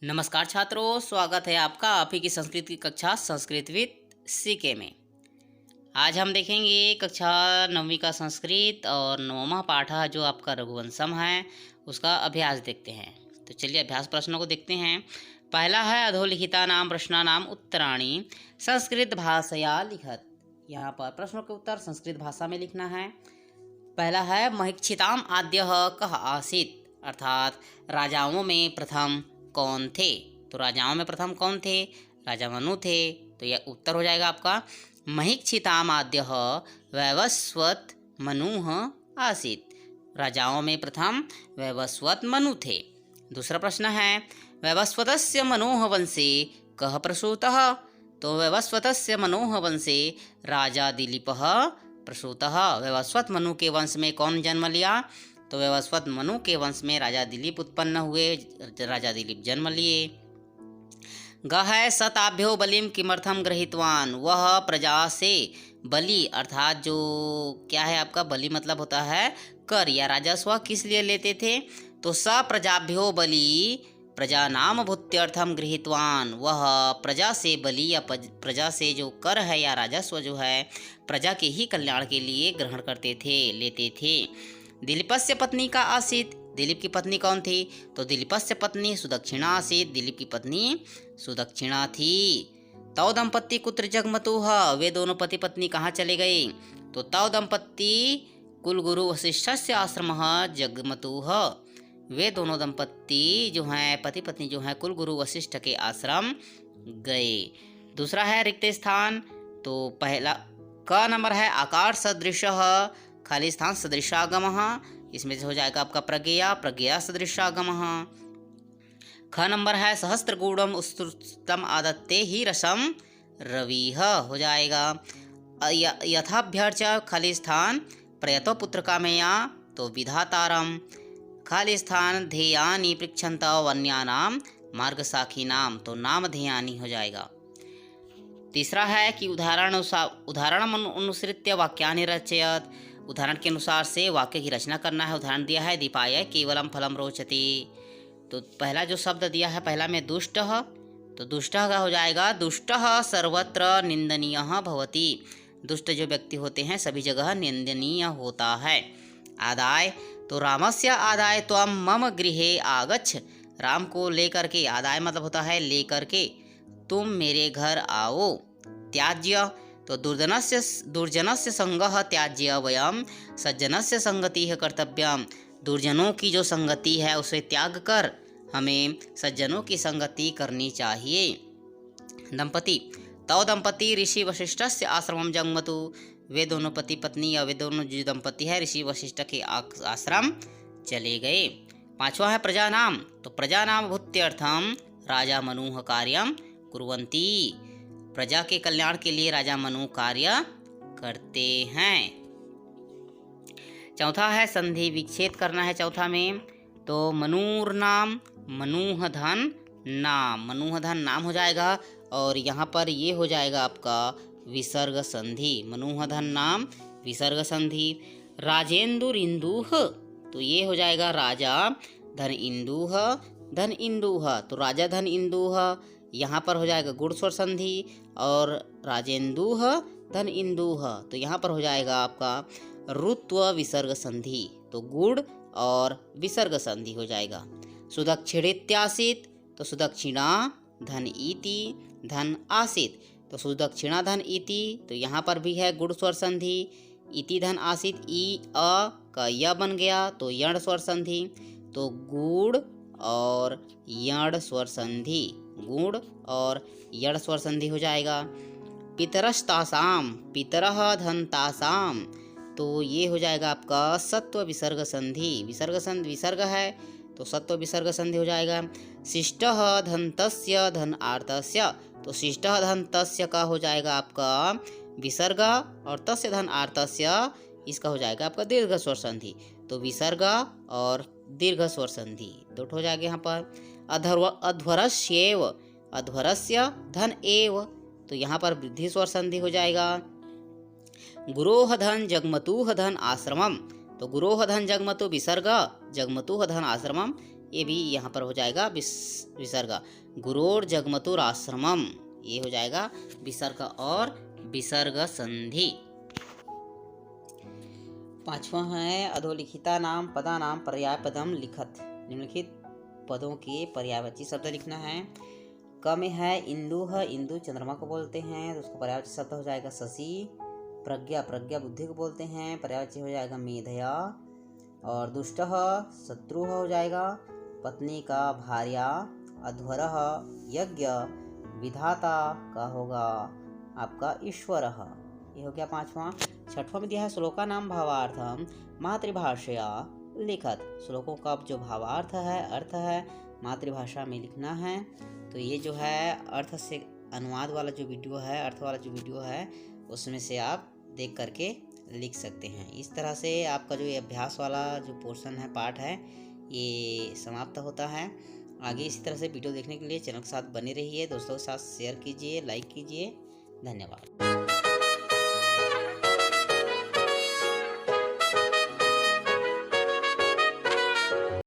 नमस्कार छात्रों, स्वागत है आपका आप ही की संस्कृत की कक्षा संस्कृत विद सीके में। आज हम देखेंगे कक्षा 9वीं का संस्कृत और 9वां पाठ जो आपका रघुवंशम है उसका अभ्यास देखते हैं। तो चलिए अभ्यास प्रश्नों को देखते हैं। पहला है अधोलिखिता नाम प्रश्नानाम उत्तराणि संस्कृत भाषया लिखत। यहाँ पर प्रश्नों के उत्तर संस्कृत भाषा में लिखना है। पहला है महिक्षिताम आद्यः कः आसीत्, अर्थात राजाओं में प्रथम कौन थे। तो राजाओं में प्रथम कौन थे? राजा मनु थे। तो यह उत्तर हो जाएगा आपका महिक्षिताम आद्यः वैवस्वत मनुः आसीत्। राजाओं में प्रथम वैवस्वत मनु थे। दूसरा प्रश्न है वैवस्वतस्य मनोः वंशे कः प्रसूतः। तो वैवस्वतस्य मनोः वंशे राजा दिलीपः प्रसूतः। वैवस्वत मनु के वंश में कौन जन्म लिया? तो वैवस्वत मनु के वंश में राजा दिलीप उत्पन्न हुए, राजा दिलीप जन्म लिए। ग है सताभ्यो बलिम किमर्थम गृहीतवान, वह प्रजा से बलि अर्थात जो क्या है आपका बलि मतलब होता है कर या राजस्व किस लिए लेते थे? तो स प्रजाभ्यो बलि प्रजा नाम भूत्यर्थम गृहीतवान, वह प्रजा से बलि या प्रजा से जो कर है या राजस्व जो है प्रजा के ही कल्याण के लिए ग्रहण करते थे, लेते थे। दिलीपस्य पत्नी का आसीत, दिलीप की पत्नी कौन थी? तो दिलीपस्य पत्नी सुदक्षिणा आसीत, दिलीप की पत्नी सुदक्षिणा थी। तौ दंपत्ति कुत्र जगमतुः, वे दोनों पति पत्नी कहाँ चले गए? तो तौ दंपत्ति कुलगुरु वशिष्ठस्य आश्रमः जगमतुः, वे दोनों दंपत्ति जो हैं पति पत्नी जो हैं कुलगुरु वशिष्ठ के आश्रम गए। दूसरा है रिक्त स्थान। तो पहला क नंबर है आकार सदृशः खाली स्थान सदृशागमः, इसमें से हो जाएगा आपका प्रज्ञया प्रज्ञया सदृशागमः। ख नंबर है सहस्त्रगूढ़म उत्सुतम आदत्ते ही रसम रविः, हो जाएगा यथाभ्यर्च खाली स्थान प्रयतो पुत्र कामया तो विधातारम, खाली स्थान ध्येयानि पृच्छन्त वन्यानाम मार्गसाखीनाम, तो नाम ध्येयानि हो जाएगा। तीसरा है कि उदाहरण अनुसृत्य वाक्यानि रचयत, उदाहरण के अनुसार से वाक्य की रचना करना है। उदाहरण दिया है दीपाय केवलम फलम रोचति। तो पहला जो शब्द दिया है पहला में दुष्टः, तो दुष्टः का हो जाएगा दुष्टः सर्वत्र निंदनीयः भवति, दुष्ट जो व्यक्ति होते हैं सभी जगह निंदनीय होता है। आदाय तो रामस्य आदाय त्वं मम गृहे आगच्छ, राम को लेकर के, आदाय मतलब होता है लेकर के, तुम मेरे घर आओ। त्याज्य तो दुर्जनस्य संगः त्याज्य वयम सज्जनस्य संगतिः कर्तव्यम, दुर्जनों की जो संगति है उसे त्याग कर हमें सज्जनों की संगति करनी चाहिए। दंपति तौ दंपति ऋषि वशिष्ठस्य आश्रमम जगमतु, वे दोनों पति पत्नी या वे दोनों जो दंपति है ऋषि वशिष्ठ के आश्रम चले गए। पांचवा है प्रजा नाम। तो प्रजा नाम भूत्यर्थम राजा मनुः कार्यम कुर्वन्ति, प्रजा के कल्याण के लिए राजा मनु कार्य करते हैं। चौथा है संधि विच्छेद करना है चौथा में। तो मनुर नाम मनुह धन नाम, मनुह धन नाम हो जाएगा और यहाँ पर ये हो जाएगा आपका विसर्ग संधि, मनुह धन नाम विसर्ग संधि। राजेंदुर इंदुह, तो ये हो जाएगा राजा धन इंदुह धन इंदुह, तो राजा धन इंदुह यहाँ पर हो जाएगा गुण स्वर संधि और राजेंदुह धन इंदुह, तो यहाँ पर हो जाएगा आपका रुत्व विसर्ग संधि, तो गुण और विसर्ग संधि हो जाएगा। सुदक्षिणेत्यासीत, तो सुदक्षिणा धन इति धन आसीत, तो सुदक्षिणा धन इति, तो यहाँ पर भी है गुण स्वर संधि, इति धन आसीत ई अ का य बन गया तो यण स्वर संधि, तो गुण और यण स्वर संधि, गुण और यण स्वर संधि हो जाएगा। पितरस्तासाम पितरः धनतासाम, तो ये हो जाएगा आपका सत्व विसर्ग संधि, विसर्ग है तो सत्व विसर्ग संधि हो जाएगा। शिष्टः धनतस्य धन आर्तस्य, तो शिष्टः धनतस्य का हो जाएगा आपका विसर्ग और तस्य धन आर्तस्य, इसका हो जाएगा आपका दीर्घ स्वर संधि, तो विसर्ग और दीर्घ स्वर संधि दो हो जाएगा यहाँ पर। अध्वरस्येव अध्वरस्य धन एव, तो यहाँ पर वृद्धि स्वर संधि हो जाएगा। गुरोह धन जगमतुह धन आश्रमम, तो गुरोह धन जगमतु विसर्ग जगमतुह धन आश्रमम, ये भी यहाँ पर हो जाएगा विसर्ग। गुरोर जगमतुर आश्रमम, ये हो जाएगा विसर्ग और विसर्ग संधि। पांचवा है अधोलिखिता नाम पदा नाम पर्याय पदम लिखत। निम्नलिखित पदों के पर्यायवाची शब्द लिखना है। क में है इंदु है, इंदु चंद्रमा को बोलते हैं, तो उसका पर्यायवाची शब्द हो जाएगा शशि। प्रज्ञा, प्रज्ञा बुद्धि को बोलते हैं, पर्यायवाची हो जाएगा मेधया। और दुष्ट शत्रु हो जाएगा, पत्नी का भार्या। अध्वर यज्ञ, विधाता का होगा आपका ईश्वर। ये हो गया पांचवा। छठवां में दिया है श्लोका नाम भावार्थम मातृभाषया लिखत। श्लोकों का जो भावार्थ है, अर्थ है, मातृभाषा में लिखना है। तो ये जो है अर्थ से अनुवाद वाला जो वीडियो है, अर्थ वाला जो वीडियो है, उसमें से आप देख करके लिख सकते हैं। इस तरह से आपका जो ये अभ्यास वाला जो पोर्शन है, पार्ट है, ये समाप्त होता है। आगे इसी तरह से वीडियो देखने के लिए चैनल के साथ बने रहिए, दोस्तों के साथ शेयर कीजिए, लाइक कीजिए। धन्यवाद।